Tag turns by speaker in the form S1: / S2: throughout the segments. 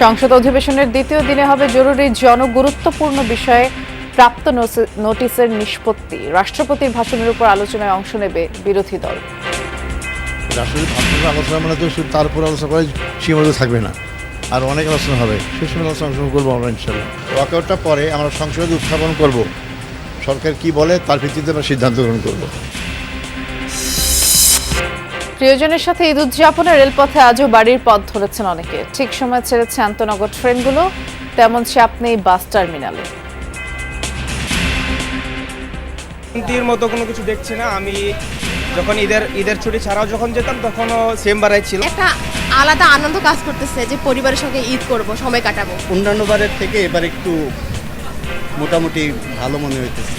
S1: সংসদ অধিবেশনের দ্বিতীয় দিনে হবে জরুরি জনগুরুত্বপূর্ণ বিষয়ে প্রাপ্ত নোটিশের নিষ্পত্তি। রাষ্ট্রপতির ভাষণের উপর আলোচনায় অংশ নেবে বিরোধী দল।
S2: রাষ্ট্রপতির ভাষণের আলোচনা মানে তো শুধু তার উপর আলোচনা করে সীমাবদ্ধ থাকবে না, আর অনেক আলোচনা হবে, সেই সময় আলোচনা অংশগ্রহণ করবো আমরা ইনশাল্লাহ। ওয়াকআউটটা পরে আমরা সংসদে উত্থাপন করব, সরকার কি বলে তার ভিত্তিতে আমরা সিদ্ধান্ত গ্রহণ করব।
S1: প্রিয়জনের সাথে ঈদ উদযাপনে রেলপথে আজও বাড়ির পথ ধরেছেন অনেকে। ঠিক সময় ছেড়েছে আন্তনগর ট্রেনগুলো, তেমন চাপ নেই বাস টার্মিনালে।
S3: শান্তির মতো কোনো কিছু দেখছি না। আমি যখন ঈদের ছুটি ছাড়াও যখন যেতাম তখনও সেম বারাই ছিল।
S4: একটা আলাদা আনন্দ কাজ করতেছে যে পরিবারের সঙ্গে ঈদ করব, সময় কাটাবো।
S5: অন্যান্য বারের থেকে এবার একটু মোটামুটি ভালো মনে হইতেছে।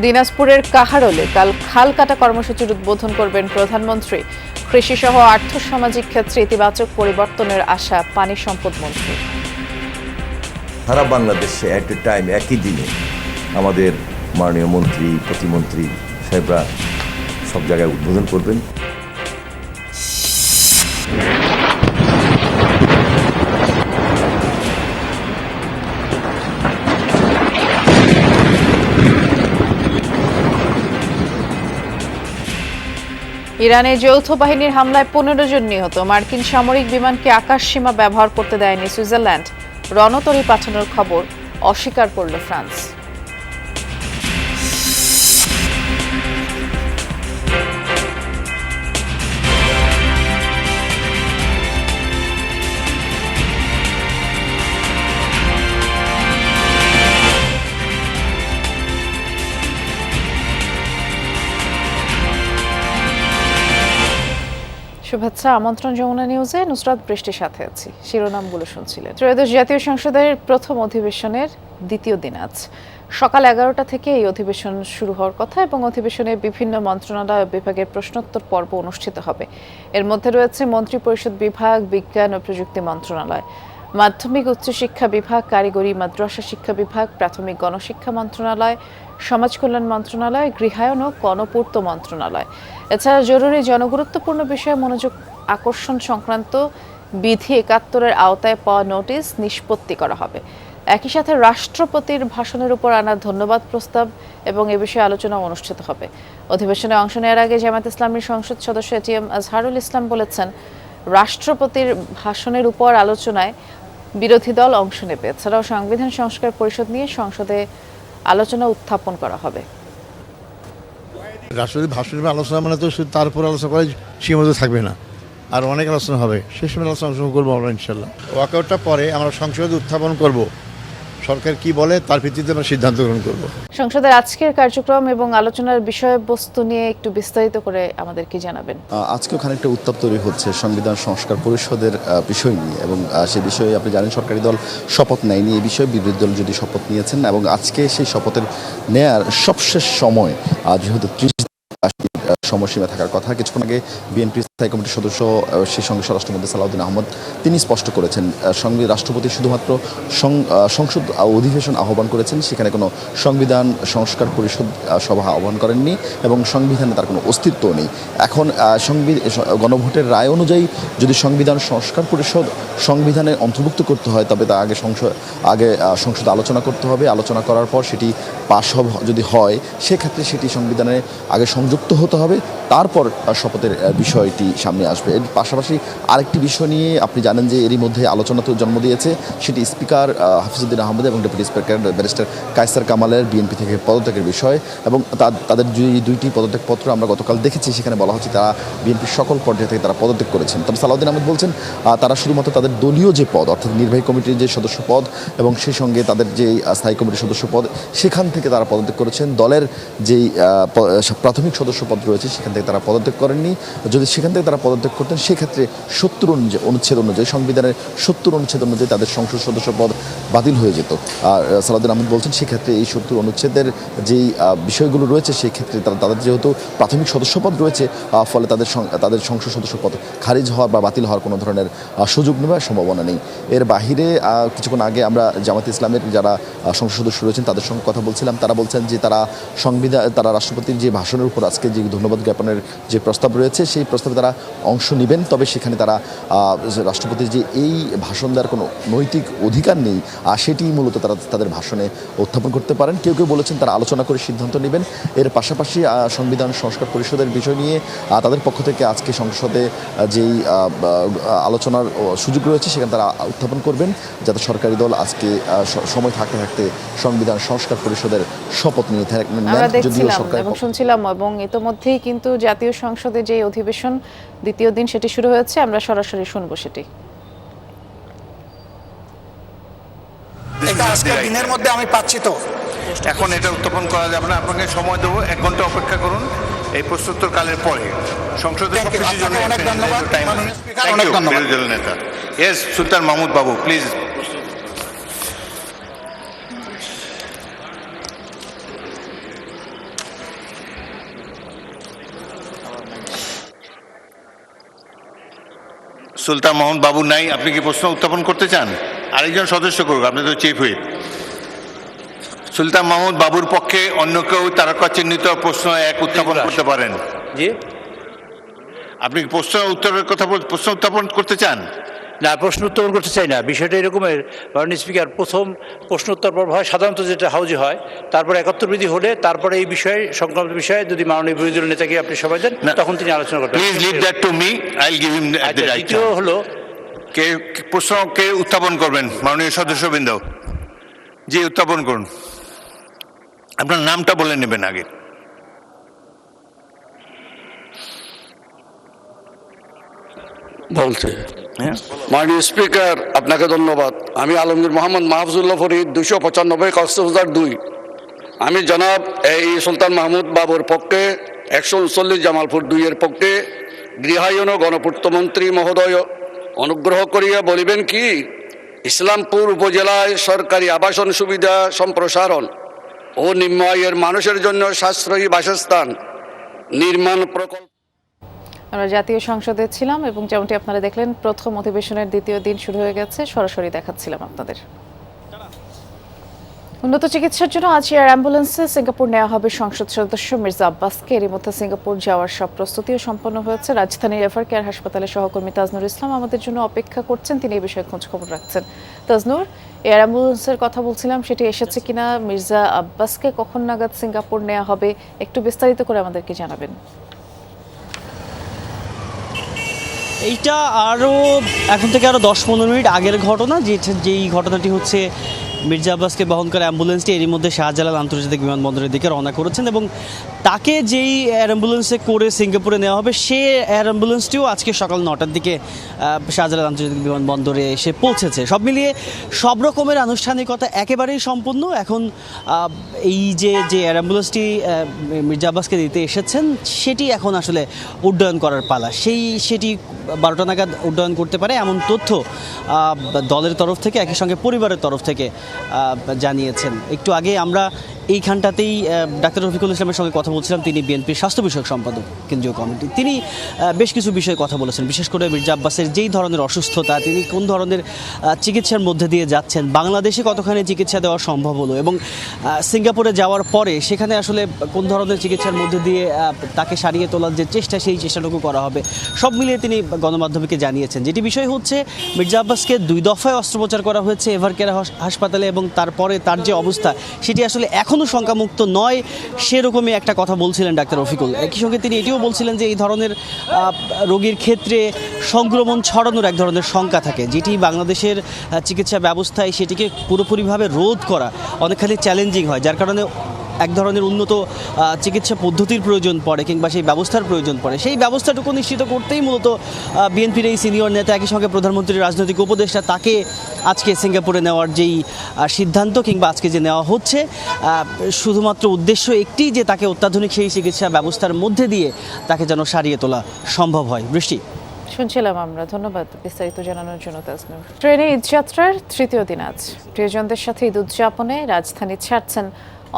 S1: দিনাজপুরের কাহারোলে কাল খাল কাটা কর্মসূচির উদ্বোধন করবেন প্রধানমন্ত্রী। কৃষি সহ আর্থসামাজিক ক্ষেত্রে ইতিবাচক পরিবর্তনের আশা পানি সম্পদ মন্ত্রী।
S6: সারা বাংলাদেশে এট এ টাইম একই দিনে আমাদের মাননীয় মন্ত্রী, প্রতিমন্ত্রী সাহেবরা সব জায়গায় উদ্বোধন করবেন।
S1: ইরানে যৌথ বাহিনীর হামলায় 15 জন নিহত। মার্কিন সামরিক বিমানকে আকাশ সীমা ব্যবহার করতে দেয়নি সুইজারল্যান্ড। রণতরী পাঠানোর খবর অস্বীকার করল ফ্রান্স। শুভেচ্ছা, আমন্ত্রণ যমুনা নিউজে। নুসরাত বৃষ্টির সাথে আছি। শিরোনামগুলো শুনছিলেন। ত্রয়োদশ জাতীয় সংসদের প্রথম অধিবেশনের দ্বিতীয় দিন আজ সকাল 11টা থেকে এই অধিবেশন শুরু হওয়ার কথা এবং অধিবেশনে বিভিন্ন মন্ত্রণালয় ও বিভাগের প্রশ্নোত্তর পর্ব অনুষ্ঠিত হবে। এর মধ্যে রয়েছে মন্ত্রিপরিষদ বিভাগ, বিজ্ঞান ও প্রযুক্তি মন্ত্রণালয়, মাধ্যমিক উচ্চশিক্ষা বিভাগ, কারিগরি মাদ্রাসা শিক্ষা বিভাগ, প্রাথমিক গণশিক্ষা মন্ত্রণালয়, সমাজ কল্যাণ মন্ত্রণালয়, গৃহায়ন ও গণপূর্ত মন্ত্রণালয়। এছাড়া জরুরি জনগুরুত্বপূর্ণ বিষয়ে মনোযোগ আকর্ষণ সংক্রান্ত বিধি 71-এর আওতায় পাওয়া নোটিশ নিষ্পত্তি করা হবে। একই সাথে রাষ্ট্রপতির ভাষণের উপর আনা ধন্যবাদ প্রস্তাব এবং এ বিষয়ে আলোচনা অনুষ্ঠিত হবে। অধিবেশনে অংশ নেওয়ার আগে জামায়াত ইসলামীর সংসদ সদস্য এটিএম আজহারুল ইসলাম বলেছেন, রাষ্ট্রপতির ভাষণের উপর আলোচনায় বিরোধী দল অংশ নেবে। এছাড়াও সংবিধান সংস্কার পরিষদ নিয়ে সংসদে আলোচনা উত্থাপন করা হবে।
S2: রাষ্ট্রপতির ভাষণের আলোচনা মানে তো শুধু তার উপর আলোচনা করে সীমাবদ্ধ থাকবে না, আর অনেক আলোচনা হবে, সেই সময় আলোচনা অংশগ্রহণ করবো আমরা ইনশাল্লাহ। ওয়াকআউটটা পরে আমরা সংসদে উত্থাপন করব, সরকার কি বলে তার ভিত্তিতে আমরা সিদ্ধান্ত গ্রহণ করব।
S1: সংসদের আজকের কার্যক্রম এবং আলোচনার বিষয়বস্তু নিয়ে একটু বিস্তারিত করে আমাদের কি জানাবেন?
S7: আজকেও খানিকটা উত্তাপ তৈরি হচ্ছে সংবিধান সংস্কার পরিষদের বিষয় নিয়ে, এবং সে বিষয়ে আপনি জানেন সরকারি দল শপথ নেয়নি। এই বিষয়ে বিরোধী দল যদি শপথ নিয়েছেন, এবং আজকে সেই শপথের নেয়ার সবশেষ সময় যেহেতু সময়সীমা থাকার কথা। কিছুক্ষণ আগে বিএনপি স্থায়ী কমিটির সদস্য সেই সঙ্গে স্বরাষ্ট্রমন্ত্রী সালাউদ্দিন আহমদ তিনি স্পষ্ট করেছেন, রাষ্ট্রপতি শুধুমাত্র সংসদ অধিবেশন আহ্বান করেছেন, সেখানে কোনো সংবিধান সংস্কার পরিষদ সভা আহ্বান করেননি এবং সংবিধানে তার কোনো অস্তিত্ব নেই। এখন গণভোটের রায় অনুযায়ী যদি সংবিধান সংস্কার পরিষদ সংবিধানে অন্তর্ভুক্ত করতে হয়, তবে তা আগে সংসদে আলোচনা করতে হবে। আলোচনা করার পর সেটি পাশ যদি হয়, সেক্ষেত্রে সেটি সংবিধানে আগে সংযুক্ত হতে হবে, তারপর শপথের বিষয়টি সামনে আসবে। এর পাশাপাশি আরেকটি বিষয় নিয়ে আপনি জানেন যে এরই মধ্যে আলোচনা তো জন্ম দিয়েছে, সেটি স্পিকার হাফিজউদ্দিন আহমেদ এবং ডেপুটি স্পিকার ব্যারিস্টার কায়সার কামালের বিএনপি থেকে পদত্যাগের বিষয়, এবং তাদের দুইটি পদত্যাগপত্র আমরা গতকাল দেখেছি। সেখানে বলা হচ্ছে তারা বিএনপির সকল পর্যায় থেকে তারা পদত্যাগ করেছেন। তবে সালাউদ্দিন আহমেদ বলছেন তারা শুধুমাত্র তাদের দলীয় যে পদ, অর্থাৎ নির্বাহী কমিটির যে সদস্য পদ এবং সেই সঙ্গে তাদের যে স্থায়ী কমিটির সদস্য পদ, সেখান থেকে তারা পদত্যাগ করেছেন। দলের যেই প্রাথমিক সদস্য পদ রয়েছে সেখান থেকে তারা পদত্যাগ করেননি। যদি সেখান থেকে তারা পদত্যাগ করতেন, সেক্ষেত্রে 70 অনুচ্ছেদ অনুযায়ী, সংবিধানের 70 অনুচ্ছেদ অনুযায়ী তাদের সংসদ সদস্য পদ বাতিল হয়ে যেত। আর সালাউদ্দিন আহমেদ বলছেন সেক্ষেত্রে এই 70 অনুচ্ছেদের যেই বিষয়গুলো রয়েছে, সেক্ষেত্রে তাদের যেহেতু প্রাথমিক সদস্য পদ রয়েছে, ফলে তাদের সংসদ সদস্য পদ খারিজ হওয়ার বা বাতিল হওয়ার কোনো ধরনের সুযোগ নেওয়ার সম্ভাবনা নেই। এর বাহিরে কিছুক্ষণ আগে আমরা জামায়াত ইসলামের যারা সংসদ সদস্য রয়েছেন তাদের সঙ্গে কথা বলছিলাম। তারা বলছেন যে তারা রাষ্ট্রপতির যে ভাষণের উপর আজকে যে ধন্যবাদ মতামত জ্ঞাপনের যে প্রস্তাব রয়েছে সেই প্রস্তাবে তারা অংশ নেবেন। তবে সেখানে তারা রাষ্ট্রপতির যে এই ভাষণ দেওয়ার কোনো নৈতিক অধিকার নেই সেটি মূলত তারা তাদের ভাষণে উত্থাপন করতে পারেন। কেউ কেউ বলেছেন তারা আলোচনা করে সিদ্ধান্ত নেবেন। এর পাশাপাশি সংবিধান সংস্কার পরিষদের বিষয় নিয়ে তাদের পক্ষ থেকে আজকে সংসদে যেই আলোচনার সুযোগ রয়েছে সেখানে তারা উত্থাপন করবেন, যাতে সরকারি দল আজকে সময় থাকতে থাকতে সংবিধান সংস্কার পরিষদের শপথ নিয়ে
S1: আমরা দেখছিলাম এবং শুনছিলাম, এবং ইতোমধ্যেই কিন্তু জাতীয় সংসদে যে অধিবেশন দ্বিতীয় দিন সেটি শুরু হয়েছে। আমরা সরাসরি শুনবো সেটি।
S8: আজকের দিনের মধ্যে আমি পাচ্ছি তো এখন এটা উত্থাপন করা যাবে না। আপনাকে সময় দেবো, 1 ঘন্টা অপেক্ষা করুন এই প্রশ্নোত্তর কালের পরে। সংসদের সবকিছুর জন্য
S5: অনেক ধন্যবাদ।
S8: অনেক ধন্যবাদ বিরোধী দলের নেতা। Yes, Sultan Mahmud Babu please. Sultan Mohammad বাবু নাই, আপনি কি প্রশ্ন উত্থাপন করতে চান? আরেকজন সদস্য করুক, আপনি তো চিফ হুইপ। সুলতান মাহমুদ বাবুর পক্ষে অন্য কেউ তারকা চিহ্নিত প্রশ্ন উত্থাপন করতে পারেন?
S9: জি,
S8: আপনি প্রশ্ন উত্থাপন করতে চান?
S9: না, প্রশ্ন উত্তর করতে চাই না। বিষয়টা এরকমের, মাননীয় স্পিকার, প্রথম প্রশ্ন উত্তর পর্ব হয় সাধারণত যেটা হাউজে হয়, তারপরে 71 বিধি হলে তারপরে এই বিষয়ে সংক্রান্ত বিষয়ে যদি মাননীয় বিরোধী দলের নেতাকে আপনি সময় দেন তখন তিনি আলোচনা করবেন।
S8: Please leave that to me, I will give him the right.
S9: দ্বিতীয় হলো,
S8: প্রশ্ন কে উত্থাপন করবেন? মাননীয় সদস্যবৃন্দ, জি উত্থাপন করুন। আপনার নামটা বলে নেবেন আগে।
S10: বলছে মাননীয় স্পিকার, আপনাকে ধন্যবাদ। আমি আলমগীর মোহাম্মদ মাহফুজুল্লাহ ফরিদ, 295 কক্সবাজার 2। আমি জনাব এই সুলতান মাহমুদ বাবুর পক্ষে 139 জামালপুর 2 এর পক্ষে গৃহায়ন ও গণপূর্তমন্ত্রী মহোদয় অনুগ্রহ করিয়া বলিবেন কি, ইসলামপুর উপজেলায় সরকারি আবাসন সুবিধা সম্প্রসারণ ও নিম্ন আয়ের মানুষের জন্য সাশ্রয়ী বাসস্থান নির্মাণ প্রকল্প।
S1: আমরা জাতীয় সংসদে ছিলাম এবং যেমনটি আপনারা দেখলেন প্রথম অধিবেশনের দ্বিতীয় দিন শুরু হয়ে গেছে, সরাসরি দেখাচ্ছিলাম আপনাদের। উন্নত চিকিৎসার জন্য আজ এয়ার অ্যাম্বুলেন্সে সিঙ্গাপুর নেওয়া হবে সংসদ সদস্য মির্জা আব্বাসকে। এরই মধ্যে সিঙ্গাপুর যাওয়ার সব প্রস্তুতিও সম্পন্ন হয়েছে। রাজধানীর এভার কেয়ার হাসপাতালের সহকর্মী তাজনুর ইসলাম আমাদের জন্য অপেক্ষা করছেন, তিনি এই বিষয়ে খোঁজ খবর রাখছেন। তাজনুর, এয়ার অ্যাম্বুলেন্সের কথা বলছিলাম, সেটি এসেছে কিনা, মির্জা আব্বাসকে কখন নাগাদ সিঙ্গাপুর নেওয়া হবে, একটু বিস্তারিত করে আমাদেরকে জানাবেন।
S11: এইটা এখন থেকে আরও 10-15 মিনিট আগের ঘটনা, যেই ঘটনাটি হচ্ছে মির্জা আব্বাসকে বহন করে অ্যাম্বুলেন্সটি এরই মধ্যে শাহজালাল আন্তর্জাতিক বিমানবন্দরের দিকে রওনা করেছেন এবং তাকে যেই এয়ার অ্যাম্বুলেন্সে করে সিঙ্গাপুরে নেওয়া হবে সে এয়ার অ্যাম্বুলেন্সটিও আজকে সকাল 9টার দিকে শাহজালাল আন্তর্জাতিক বিমানবন্দরে এসে পৌঁছেছে। সব মিলিয়ে সব রকমের আনুষ্ঠানিকতা একেবারেই সম্পূর্ণ। এখন এই যে এয়ার অ্যাম্বুলেন্সটি মির্জা আব্বাসকে দিতে এসেছেন সেটি এখন আসলে উড্ডয়ন করার পালা। সেটি 12টা নাগাদ উড্ডয়ন করতে পারে এমন তথ্য দলের তরফ থেকে, একই সঙ্গে পরিবারের তরফ থেকে জানিয়েছেন। একটু আগে আমরা এইখানটাতেই ডাক্তার রফিকুল ইসলামের সঙ্গে কথা বলছিলাম, তিনি বিএনপির স্বাস্থ্য বিষয়ক সম্পাদক কেন্দ্রীয় কমিটি। তিনি বেশ কিছু বিষয়ে কথা বলেছেন, বিশেষ করে মির্জা আব্বাসের যেই ধরনের অসুস্থতা, তিনি কোন ধরনের চিকিৎসার মধ্যে দিয়ে যাচ্ছেন, বাংলাদেশে কতখানি চিকিৎসা দেওয়া সম্ভব হলো এবং সিঙ্গাপুরে যাওয়ার পরে সেখানে আসলে কোন ধরনের চিকিৎসার মধ্যে দিয়ে তাকে সারিয়ে তোলার যে চেষ্টা, সেই চেষ্টাটুকু করা হবে, সব মিলিয়ে তিনি গণমাধ্যমকে জানিয়েছেন। যেটি বিষয় হচ্ছে মির্জা আব্বাসকে 2 দফায় অস্ত্রোপচার করা হয়েছে এভার কেয়ার হাসপাতালে এবং তারপরে তার যে অবস্থা সেটি আসলে এখনও শঙ্কামুক্ত নয়, সেরকমই একটা কথা বলছিলেন ডাক্তার রফিকুল। একই সঙ্গে তিনি এটিও বলছিলেন যে এই ধরনের রোগীর ক্ষেত্রে সংক্রমণ ছড়ানোর এক ধরনের শঙ্কা থাকে, যেটি বাংলাদেশের চিকিৎসা ব্যবস্থায় সেটিকে পুরোপুরিভাবে রোধ করা অনেকখানি চ্যালেঞ্জিং হয়, যার কারণে এক ধরনের উন্নত চিকিৎসা পদ্ধতির প্রয়োজন পড়ে কিংবা সেই ব্যবস্থার প্রয়োজন পড়ে। সেই ব্যবস্থাটুকু নিশ্চিত করতেই মূলত বিএনপির এই সিনিয়র নেতা, একই সঙ্গে প্রধানমন্ত্রীর রাজনৈতিক উপদেষ্টা, তাকে আজকে সিঙ্গাপুরে নেওয়ার যেই সিদ্ধান্ত কিংবা আজকে যে নেওয়া হচ্ছে, শুধুমাত্র উদ্দেশ্য একটি, যে তাকে অত্যাধুনিক সেই চিকিৎসা ব্যবস্থার মধ্যে দিয়ে তাকে যেন সারিয়ে তোলা সম্ভব হয়। বৃষ্টি,
S1: শুনছিলাম আমরা। ধন্যবাদ বিস্তারিত জানানোর জন্য তাজনুর। ট্রেনে ঈদযাত্রার তৃতীয় দিন আজ প্রিয়জনদের সাথে ঈদ উদযাপনে রাজধানী ছাড়ছেন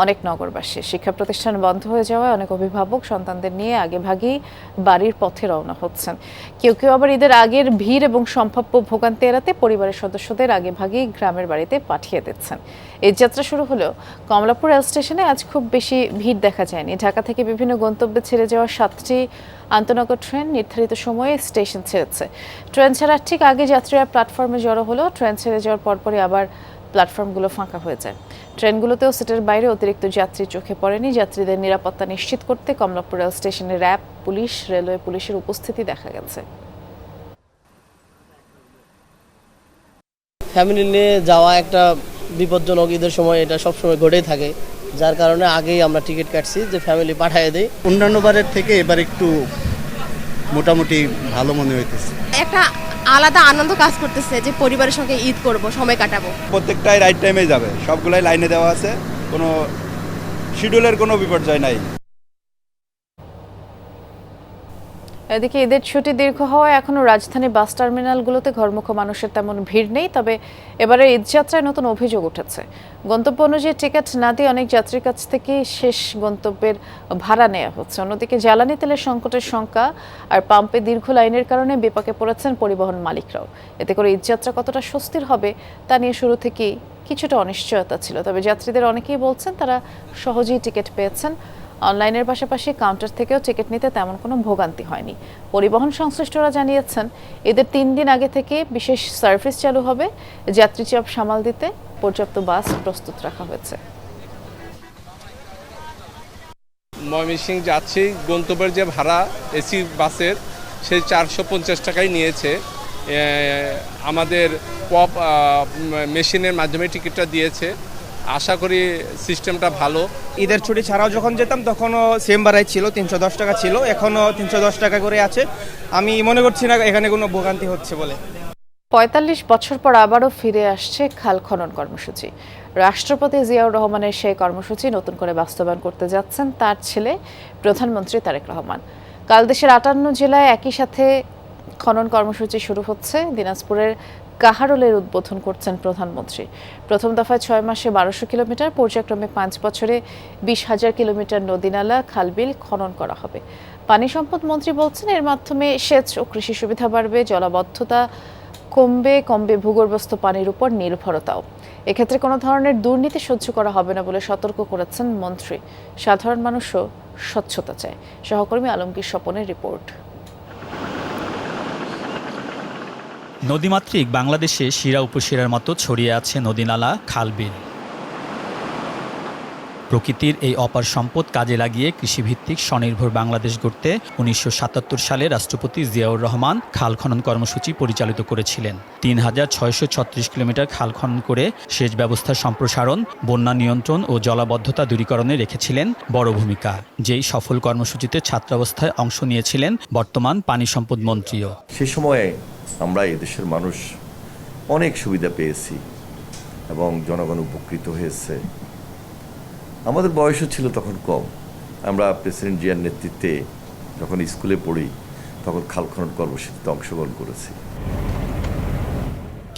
S1: অনেক নগরবাসী। শিক্ষা প্রতিষ্ঠান বন্ধ হয়ে যাওয়ায় অনেক অভিভাবক সন্তানদের নিয়ে আগেভাগেই বাড়ির পথে রওনা হচ্ছেন। কেউ কেউ আবার ঈদের আগের ভিড় এবং সম্ভাব্য ভোগান্তি এড়াতে পরিবারের সদস্যদের আগেভাগেই গ্রামের বাড়িতে পাঠিয়ে দিচ্ছেন। এই যাত্রা শুরু হলেও কমলাপুর রেল স্টেশনে আজ খুব বেশি ভিড় দেখা যায়নি। ঢাকা থেকে বিভিন্ন গন্তব্যে ছেড়ে যাওয়া 7টি আন্তনগর ট্রেন নির্ধারিত সময়ে স্টেশন ছেড়েছে। ট্রেন ছাড়ার ঠিক আগে যাত্রীরা প্ল্যাটফর্মে জড়ো হলেও ট্রেন ছেড়ে যাওয়ার পরপরই আবার প্ল্যাটফর্মগুলো ফাঁকা হয়ে যায়। ট্রেনগুলোতেও সিটের বাইরে অতিরিক্ত যাত্রী চোখে পড়েনি। যাত্রীদের নিরাপত্তা নিশ্চিত করতে কমলাপুর রেল স্টেশনে র্যাব, পুলিশ, রেলওয়ে পুলিশের উপস্থিতি দেখা গেছে।
S12: ফ্যামিলি নিয়ে যাওয়া একটা বিপজ্জনক, ঈদের সময় এটা সবসময় ঘটেই থাকে, যার কারণে আগেই আমরা টিকিট কাটছি যে ফ্যামিলি পাঠিয়ে দেই।
S5: অন্যান্য বারের থেকে এবার একটু মোটামুটি ভালো মনে হইতেছে।
S4: একটা আলাদা আনন্দ কাজ করতেছে যে পরিবারের সঙ্গে ঈদ করব, সময় কাটাবো।
S5: প্রত্যেকটাই রাইট টাইমে যাবে, সবগুলাই লাইনে দেওয়া আছে, কোনো শিডিউলের কোনো বিপর্যয় নাই।
S1: এদিকে ঈদের ছুটি দীর্ঘ হওয়ায় এখনও রাজধানী বাস টার্মিনালগুলোতে ঘরমুখ মানুষের তেমন ভিড় নেই। তবে এবারে ঈদযাত্রায় নতুন অভিযোগ উঠেছে। গন্তব্য অনুযায়ী টিকিট না দিয়ে অনেক যাত্রীর কাছ থেকে শেষ গন্তব্যের ভাড়া নেওয়া হচ্ছে। অন্যদিকে জ্বালানি তেলের সংকটের শঙ্কা আর পাম্পে দীর্ঘ লাইনের কারণে বিপাকে পড়েছেন পরিবহন মালিকরাও। এতে করে ঈদযাত্রা কতটা স্বস্তির হবে তা নিয়ে শুরু থেকেই কিছুটা অনিশ্চয়তা ছিল। তবে যাত্রীদের অনেকেই বলছেন তারা সহজেই টিকিট পেয়েছেন। অনলাইনের পাশাপাশি কাউন্টার থেকেও টিকিট নিতে তেমন কোনো ভোগান্তি হয়নি। পরিবহন সংশ্লিষ্টরা জানিয়েছেন ঈদের 3 দিন আগে থেকে বিশেষ সার্ভিস চালু হবে। যাত্রী চাপ সামাল দিতে পর্যাপ্ত বাস প্রস্তুত রাখা হয়েছে।
S13: ময়মনসিংহ যাচ্ছি, গন্তব্যের যে ভাড়া এসি বাসের সেই 450 টাকাই নিয়েছে। আমাদের পপ মেশিনের মাধ্যমে টিকিটটা দিয়েছে। আশা করি সিস্টেমটা ভালো।
S3: ঈদের ছুটি ছাড়াও যখন যেতাম তখনও সেম ভাড়াই ছিল, 310 টাকা ছিল, এখনও 310 টাকা করে আছে। আমি মনে করছি না এখানে কোনো ভোগান্তি হচ্ছে বলে।
S1: 45 বছর পর আবারও ফিরে আসছে খাল খনন কর্মসূচি। রাষ্ট্রপতি জিয়াউর রহমানের সেই কর্মসূচি নতুন করে বাস্তবায়ন করতে যাচ্ছেন তার ছেলে প্রধানমন্ত্রী তারেক রহমান। কাল দেশের 58 জেলায় একই সাথে খনন কর্মসূচি শুরু হচ্ছে। দিনাজপুরের কাহারোলের উদ্বোধন করছেন প্রধানমন্ত্রী। প্রথম দফায় 6 মাসে 1200 কিলোমিটার, পর্যায়ক্রমে 5 বছরে 20,000 কিলোমিটার নদীনালা, খালবিল খনন করা হবে। পানি সম্পদ মন্ত্রী বলছেন এর মাধ্যমে সেচ ও কৃষি সুবিধা বাড়বে, জলাবদ্ধতা কমবে ভূগর্ভস্থ পানির উপর নির্ভরতাও। এক্ষেত্রে কোনো ধরনের দুর্নীতি সহ্য করা হবে না বলে সতর্ক করেছেন মন্ত্রী। সাধারণ মানুষও স্বচ্ছতা চায়। সহকর্মী আলমগীর স্বপনের রিপোর্ট।
S14: নদীমাতৃক বাংলাদেশে শিরা উপশিরার মতো ছড়িয়ে আছে নদীনালা, খালবিল। প্রকৃতির এই অপার সম্পদ কাজে লাগিয়ে কৃষিভিত্তিক স্বনির্ভর বাংলাদেশ গড়তে 1977 সালে রাষ্ট্রপতি জিয়াউর রহমান খাল খনন কর্মসূচি পরিচালিত করেছিলেন। 3636 কিলোমিটার খাল খনন করে সেচ ব্যবস্থার সম্প্রসারণ, বন্যা নিয়ন্ত্রণ ও জলাবদ্ধতা দূরীকরণে রেখেছিলেন বড় ভূমিকা। যেই সফল কর্মসূচিতে ছাত্রাবস্থায় অংশ নিয়েছিলেন বর্তমান পানি সম্পদ মন্ত্রীও।
S6: সে সময়ে আমরা এদেশের মানুষ অনেক সুবিধা পেয়েছি এবং জনগণ উপকৃত হয়েছে। আমাদের বয়সও ছিল তখন কম। আমরা প্রেসিডেন্ট জিয়ার নেতৃত্বে যখন স্কুলে পড়ি তখন খাল খনন কর্মসূচিতে অংশগ্রহণ করেছি।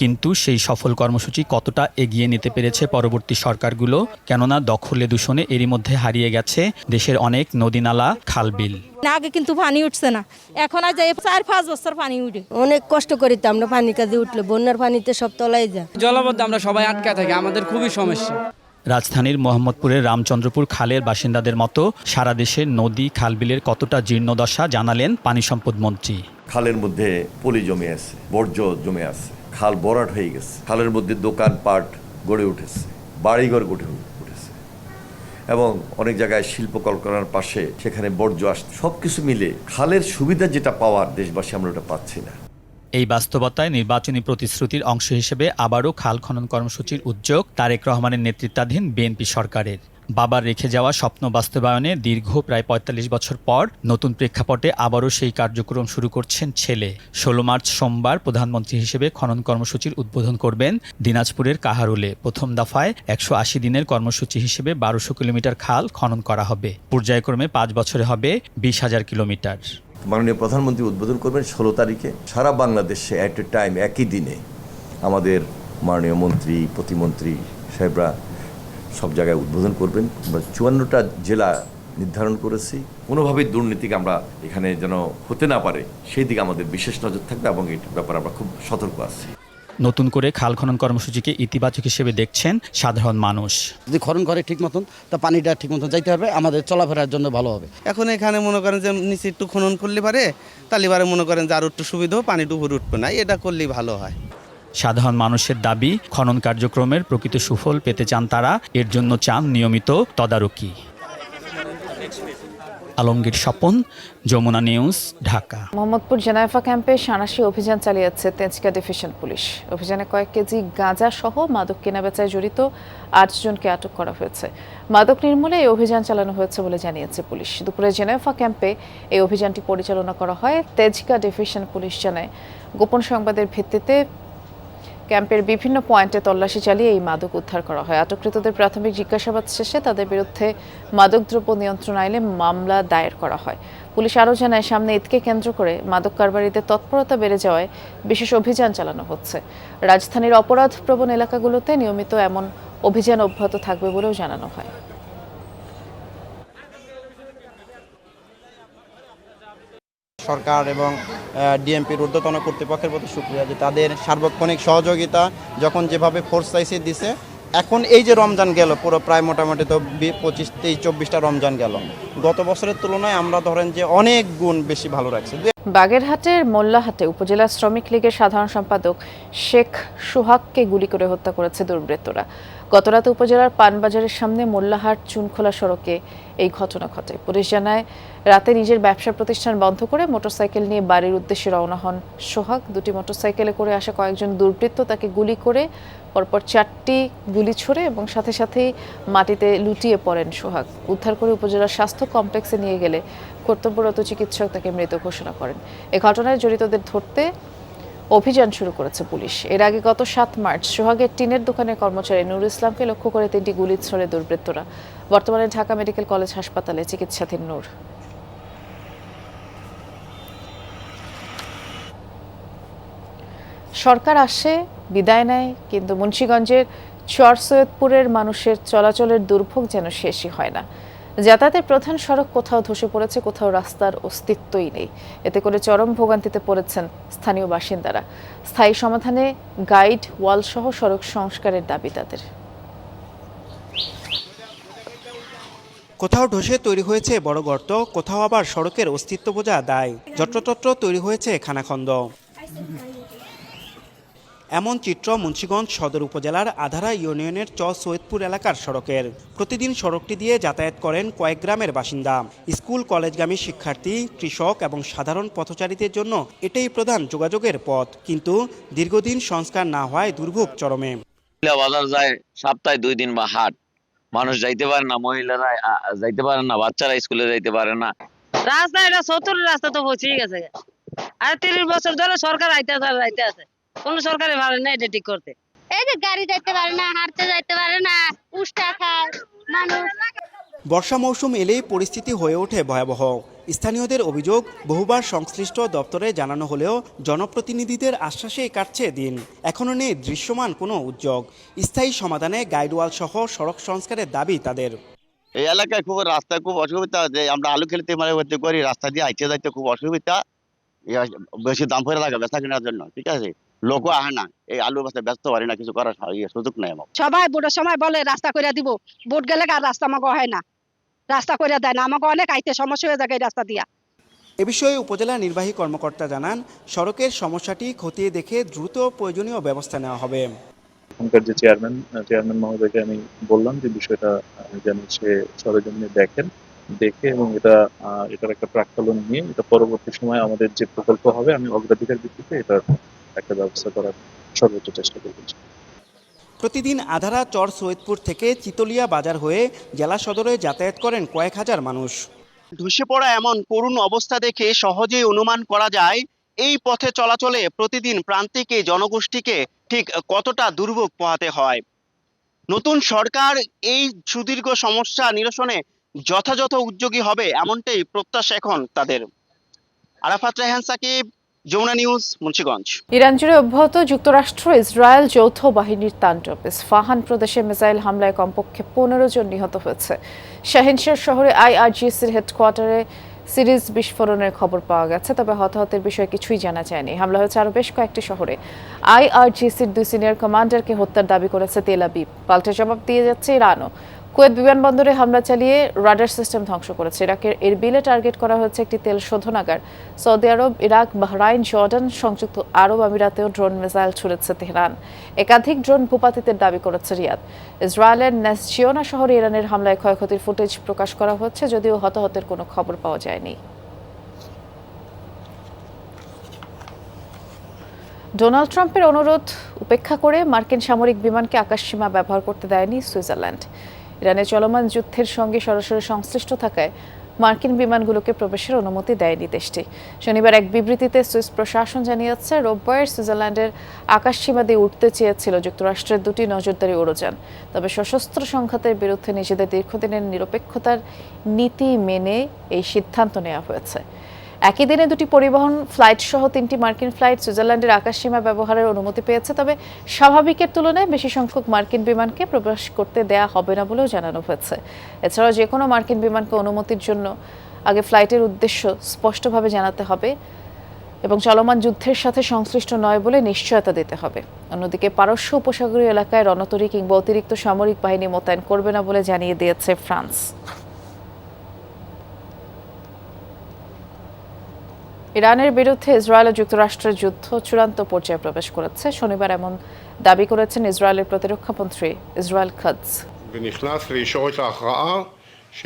S14: কিন্তু সেই সফল কর্মসূচি কতটা এগিয়ে নিতে পেরেছে পরবর্তী সরকারগুলো? কেননা দখলে দূষণে এরই মধ্যে হারিয়ে গেছে দেশের অনেক নদীনালা, খালবিল।
S15: আগে কিন্তু পানি উঠছে না, এখন আজ 4-5 বছর পানি উঠে। অনেক কষ্ট করিতে আমরা পানি কাজে উঠলে, বন্যার পানিতে সব তলায় যায়।
S12: জলাবদ্ধ আমরা সবাই আটকা থাকি, আমাদের খুবই সমস্যা।
S14: রাজধানীর মোহাম্মদপুরের রামচন্দ্রপুর খালের বাসিন্দাদের মতো সারা দেশের নদী, খালবিলের কতটা জীর্ণদশা জানালেন পানি সম্পদ মন্ত্রী।
S6: খালের মধ্যে পলি জমে আছে, বর্জ্য জমে আছে, খাল ভরাট হয়ে গেছে, খালের মধ্যে দোকানপাট গড়ে উঠেছে, বাড়িঘর গড়ে উঠেছে এবং অনেক জায়গায় শিল্প কলকারখানার পাশে সেখানে বর্জ্য আসছে। সবকিছু মিলে খালের সুবিধা যেটা পাওয়ার দেশবাসী আমরা ওটা পাচ্ছি না।
S14: এই বাস্তবতায় নির্বাচনী প্রতিশ্রুতির অংশ হিসেবে আবারও খাল খনন কর্মসূচির উদ্যোগ তারেক রহমানের নেতৃত্বাধীন বিএনপি সরকারের। বাবার রেখে যাওয়া স্বপ্ন বাস্তবায়নে দীর্ঘ প্রায় 45 বছর পর নতুন প্রেক্ষাপটে আবারও সেই কার্যক্রম শুরু করছেন ছেলে। 16 মার্চ সোমবার প্রধানমন্ত্রী হিসেবে খনন কর্মসূচির উদ্বোধন করবেন দিনাজপুরের কাহারোলে। প্রথম দফায় 180 দিনের কর্মসূচি হিসেবে 1200 কিলোমিটার খাল খনন করা হবে। পর্যায়ক্রমে 5 বছরে হবে 20,000 কিলোমিটার।
S6: মাননীয় প্রধানমন্ত্রী উদ্বোধন করবেন 16 তারিখে। সারা বাংলাদেশে অ্যাট এ টাইম একই দিনে আমাদের মাননীয় মন্ত্রী, প্রতিমন্ত্রী সাহেবরা সব জায়গায় উদ্বোধন করবেন। আমরা 54টা জেলা নির্ধারণ করেছি। কোনোভাবেই দুর্নীতিকে আমরা এখানে যেন হতে না পারে সেই দিকে আমাদের বিশেষ নজর থাকবে এবং এটার ব্যাপারে আমরা খুব সতর্ক আছি।
S14: নতুন করে খাল খনন কর্মসূচিকে ইতিবাচক হিসেবে দেখছেন সাধারণ মানুষ।
S12: যদি খনন করে ঠিক মতন তা পানিটা ঠিক মতন যাইতে পারবে, আমাদের চলাফেরার জন্য ভালো হবে।
S3: এখন এখানে মনে করেন যে নিচে একটু খনন করলে পারে, তাহলে পারে মনে করেন যে আরও একটু সুবিধা, পানিটা উপরে উঠবে না, এটা করলেই ভালো হয়।
S14: সাধারণ মানুষের দাবি, খনন কার্যক্রমের প্রকৃত সুফল পেতে চান তারা, এর জন্য চান নিয়মিত তদারকি। আলমগীর স্বপন, যমুনা নিউজ, ঢাকা।
S1: মোহাম্মদপুর জেনায়েফা ক্যাম্পে সাঁড়াশি অভিযান চালিয়েছে তেজগাঁ ডিভিশন পুলিশ। অভিযানে কয়েক কেজি গাঁজা সহ মাদক কেনাবেচায় জড়িত 8 জনকে আটক করা হয়েছে। মাদক নির্মূলে এই অভিযান চালানো হয়েছে বলে জানিয়েছে পুলিশ। দুপুরে জেনায়েফা ক্যাম্পে এই অভিযানটি পরিচালনা করা হয়। তেজগাঁ ডিভিশন পুলিশ জানায়, গোপন সংবাদের ভিত্তিতে ক্যাম্পের বিভিন্ন পয়েন্টে তল্লাশি চালিয়ে এই মাদক উদ্ধার করা হয়। আটককৃতদের প্রাথমিক জিজ্ঞাসাবাদ শেষে তাদের বিরুদ্ধে মাদকদ্রব্য নিয়ন্ত্রণ আইনে মামলা দায়ের করা হয়। পুলিশ আরও জানায়, সামনে ঈদকে কেন্দ্র করে মাদক কারবারিদের তৎপরতা বেড়ে যাওয়ায় বিশেষ অভিযান চালানো হচ্ছে। রাজধানীর অপরাধপ্রবণ এলাকাগুলোতে নিয়মিত এমন অভিযান অব্যাহত থাকবে বলেও জানানো হয়।
S3: সরকার এবং ডিএমপির ঊর্ধ্বতন কর্তৃপক্ষের প্রতি শুকরিয়া যে তাদের সার্বক্ষণিক সহযোগিতা যখন যেভাবে ফোর্স চাইছে দিছে। এখন এই যে রমজান গেল, পুরো প্রায় মোটামুটি তো 25, 23, 24টা রমজান গেল, গত বছরের তুলনায় আমরা ধরেন যে অনেক গুণ বেশি ভালো রাখছি।
S1: বাগেরহাটের মোল্লাহাটে উপজেলা শ্রমিক লীগের সাধারণ সম্পাদক শেখ সোহাগকে গুলি করে হত্যা করেছে দুর্বৃত্তরা। গতরাতে উপজেলার পানবাজারের সামনে মোল্লাহাট চুনখোলা সড়কে এই ঘটনা ঘটে। পুলিশ জানায়, রাতে নিজের ব্যবসা প্রতিষ্ঠান বন্ধ করে মোটরসাইকেল নিয়ে বাড়ির উদ্দেশ্যে রওনা হন সোহাগ। দুটি মোটরসাইকেলে করে আসা কয়েকজন দুর্বৃত্ত তাকে গুলি করে পরপর 4টি গুলি ছোড়ে এবং সাথে সাথেই মাটিতে লুটিয়ে পড়েন সোহাগ। উদ্ধার করে উপজেলার স্বাস্থ্য কমপ্লেক্সে নিয়ে গেলে কর্তব্যরত চিকিৎসক তাকে মৃত ঘোষণা করেন। এ ঘটনায় জড়িতদের ধরতে অভিযান শুরু করেছে পুলিশ। এর আগে গত 7 মার্চ সোহাগের টিনের দোকানের কর্মচারী নুরুল ইসলামকে লক্ষ্য করে 3টি গুলি ছোড়ে দুর্বৃত্তরা। বর্তমানে ঢাকা মেডিকেল কলেজ হাসপাতালে চিকিৎসাধীন নূর। সরকার আসে, বিদায় নেয়, কিন্তু মুন্সিগঞ্জের চর সৈয়দপুরের মানুষের চলাচলের দুর্ভোগ যেন শেষই হয় না। যাতায়াতের প্রধান সড়ক কোথাও ধসে পড়েছে, কোথাও রাস্তার অস্তিত্বই নেই। এতে করে চরম ভোগান্তিতে পড়েছেন স্থানীয় বাসিন্দারা। স্থায়ী সমাধানে গাইড ওয়াল সহ সড়ক সংস্কারের দাবি তাদের।
S3: কোথাও ধসে তৈরি হয়েছে বড় গর্ত, কোথাও আবার সড়কের অস্তিত্ব বোঝা দায়। যত্রতত্র তৈরি হয়েছে খানাখন্দ। এমন চিত্র মুন্সিগঞ্জ সদর উপজেলার আধারা ইউনিয়নের চর সৈয়দপুর এলাকার সড়কের। প্রতিদিন সড়কটি দিয়ে যাতায়াত করেন কয়েক গ্রামের বাসিন্দা। স্কুল কলেজগামী শিক্ষার্থী, কৃষক এবং সাধারণ পথচারীদের জন্য এটাই প্রধান যোগাযোগের পথ। কিন্তু দীর্ঘদিন সংস্কার না হওয়ায় দুর্ভোগ চরমে।
S16: বাজার যায় সপ্তাহে 2 দিন বা হাট, মানুষ যাইতে পারে না, মহিলারা যাইতে পারে না, বাচ্চারা স্কুলে যাইতে পারে না।
S15: রাস্তা এটা 70 রাস্তা তো পৌঁছেই গেছে। আর 30 বছর ধরে সরকার আইতে আছে, কোন সরকারে ভালো না এটা ঠিক করতে। এই যে গাড়ি যাইতে পারে না, হাঁটতে যাইতে পারে না, উষ্টা খায় মানুষ।
S3: বর্ষা মৌসুম এলেই পরিস্থিতি হয়ে ওঠে ভয়াবহ। স্থানীয়দের অভিযোগ, বহুবার সংশ্লিষ্ট দপ্তরে জানানো হলেও জনপ্রতিনিধিদের আশ্বাসেই কাটছে দিন। এখনও নেই দৃশ্যমান কোনো উদ্যোগ। স্থায়ী সমাধানে গাইডওয়াল সহ সড়ক সংস্কারের দাবি তাদের।
S16: এই এলাকায় খুব রাস্তায় খুব অসুবিধা, যে আমরা আলু খেলতে হতে করি, রাস্তা দিয়ে আইতে যাইতে খুব অসুবিধা। বেশি দাম পরে লাগে বেচা কেনার জন্য, ঠিক আছে, লোকও আহে না, এই আলু বেচা ব্যস্ত পারি না, কিছু করার সুযোগ নেই আমার।
S15: সবাই ভোটের সময় বলে রাস্তা করে দিব, ভোট গেলে আর রাস্তা আমাকে হয় না, রাস্তা করে দেয় না, আমাকে অনেক আইতে সমস্যা হয়ে যায় এই রাস্তা দিয়া।
S3: এ বিষয়ে উপজেলা নির্বাহী কর্মকর্তা জানান, সড়কের সমস্যাটি খতিয়ে দেখে দ্রুত প্রয়োজনীয় ব্যবস্থা নেওয়া হবে।
S17: এখনকার যে চেয়ারম্যান মহোদয়কে আমি বললাম যে বিষয়টা যেন সে সরেজমিনে দেখে এবং এটার একটা প্রাক্কলন নিয়ে এটা পরবর্তী সময় আমাদের যে প্রকল্প হবে আমি অগ্রাধিকার ভিত্তিতে এটার একটা ব্যবস্থা করার সর্বোচ্চ চেষ্টা করব।
S3: প্রতিদিন আধারা চর সৈয়দপুর থেকে চিতলিয়া বাজার হয়ে জেলা সদরে যাতায়াত করেন কয়েক হাজার মানুষ।
S18: ধসে পড়া এমন করুণ অবস্থা দেখে সহজেই অনুমান করা যায় এই পথে চলাচলে প্রতিদিন প্রান্তিক এই জনগোষ্ঠীকে ঠিক কতটা দুর্ভোগ পোহাতে হয়। নতুন সরকার এই সুদীর্ঘ সমস্যা নিরসনে যথাযথ উদ্যোগী হবে এমনটাই প্রত্যাশা এখন তাদের। আরাফাত রায়হান সাকিব, যমুনা নিউজ, মুন্সিগঞ্জ।
S1: ইরান জুড়ে অব্যাহত যুক্তরাষ্ট্র ইসরায়েল যৌথ বাহিনীর তাণ্ডব। ইসফাহান প্রদেশে মিসাইল হামলায় কমপক্ষে 15 জন নিহত হয়েছে। শাহিনশাহ শহরে আইআরজিসির হেডকোয়ার্টারে সিরিজ বিস্ফোরণের খবর পাওয়া গেছে, তবে হতাহতের বিষয়ে কিছুই জানা যায়নি। হামলা হয়েছে আরও বেশ কয়েকটি শহরে। আইআরজিসির 2 সিনিয়র কমান্ডারকে হত্যার দাবি করেছে তেল আবিব। পাল্টে জবাব দিয়ে যাচ্ছে ইরানও। কুয়েত বিমানবন্দরে হামলা চালিয়ে রাডার সিস্টেম ধ্বংস করেছে। ইরাকের এরবিলে টার্গেট করা হয়েছে একটি তেল শোধনাগার। সৌদি আরব, ইরাক, বাহরাইন, জর্ডান, সংযুক্ত আরব আমিরাতেও ড্রোন মিসাইল ছুড়েছে তেহরান। একাধিক ড্রোন ভূপাতিতের দাবি করেছে রিয়াদ। ইসরায়েলের নেসজিওনা শহরে ইরানের হামলায় ক্ষয়ক্ষতির ফুটেজ প্রকাশ করা হচ্ছে, যদিও হতাহতের কোনো খবর পাওয়া যায়নি। ডোনাল্ড ট্রাম্পের অনুরোধ উপেক্ষা করে মার্কিন সামরিক বিমানকে আকাশসীমা ব্যবহার করতে দেয়নি সুইজারল্যান্ড। ইরানের চলমান যুদ্ধের সঙ্গে সরাসরি সংশ্লিষ্ট থাকায় মার্কিন বিমানগুলোকে প্রবেশের অনুমতি দেয়নি দেশটি। শনিবার এক বিবৃতিতে সুইস প্রশাসন জানিয়েছে, রোববার সুইজারল্যান্ডের আকাশসীমা দিয়ে উঠতে চেয়েছিল যুক্তরাষ্ট্রের 2টি নজরদারি উড়োযান, তবে সশস্ত্র সংঘাতের বিরুদ্ধে নিজেদের দীর্ঘদিনের নিরপেক্ষতার নীতি মেনে এই সিদ্ধান্ত নেওয়া হয়েছে। একই দিনে 2টি পরিবহন ফ্লাইট সহ 3টি মার্কিন ফ্লাইট সুইজারল্যান্ডের আকাশসীমা ব্যবহারের অনুমতি পেয়েছে, তবে স্বাভাবিকের তুলনায় বেশি সংখ্যক মার্কিন বিমানকে প্রবেশ করতে দেয়া হবে না বলেও জানানো হয়েছে। এছাড়াও যে কোনো মার্কিন বিমানকে অনুমতির জন্য আগে ফ্লাইটের উদ্দেশ্য স্পষ্টভাবে জানাতে হবে এবং চলমান যুদ্ধের সাথে সংশ্লিষ্ট নয় বলে নিশ্চয়তা দিতে হবে। অন্যদিকে পারস্য উপসাগরীয় এলাকায় রণতরী কিংবা অতিরিক্ত সামরিক বাহিনী মোতায়েন করবে না বলে জানিয়ে দিয়েছে ফ্রান্স। ইরানের বিরুদ্ধে ইসরায়েল ও যুক্তরাষ্ট্রের যুদ্ধ চূড়ান্ত পর্যায়ে প্রবেশ করেছে। শনিবার এমন দাবি করেছেন ইসরায়েলের প্রতিরক্ষা মন্ত্রী ইসরায়েল কাটজ।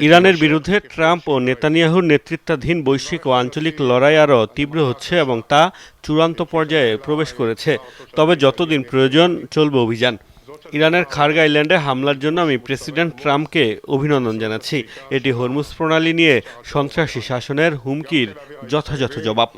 S19: ইরানের বিরুদ্ধে ট্রাম্প ও নেতানিয়াহুর নেতৃত্বাধীন বৈশ্বিক ও আঞ্চলিক লড়াই আরও তীব্র হচ্ছে এবং তা চূড়ান্ত পর্যায়ে প্রবেশ করেছে। তবে যতদিন প্রয়োজন চলবে অভিযান। ইরানের খার্গ আইল্যান্ডে হামলার জন্য আমি প্রেসিডেন্ট ট্রাম্পকে অভিনন্দন জানাচ্ছি। এটি হরমুজ প্রণালী নিয়ে সন্ত্রাসী শাসনের হুমকির যথাযথ জবাব।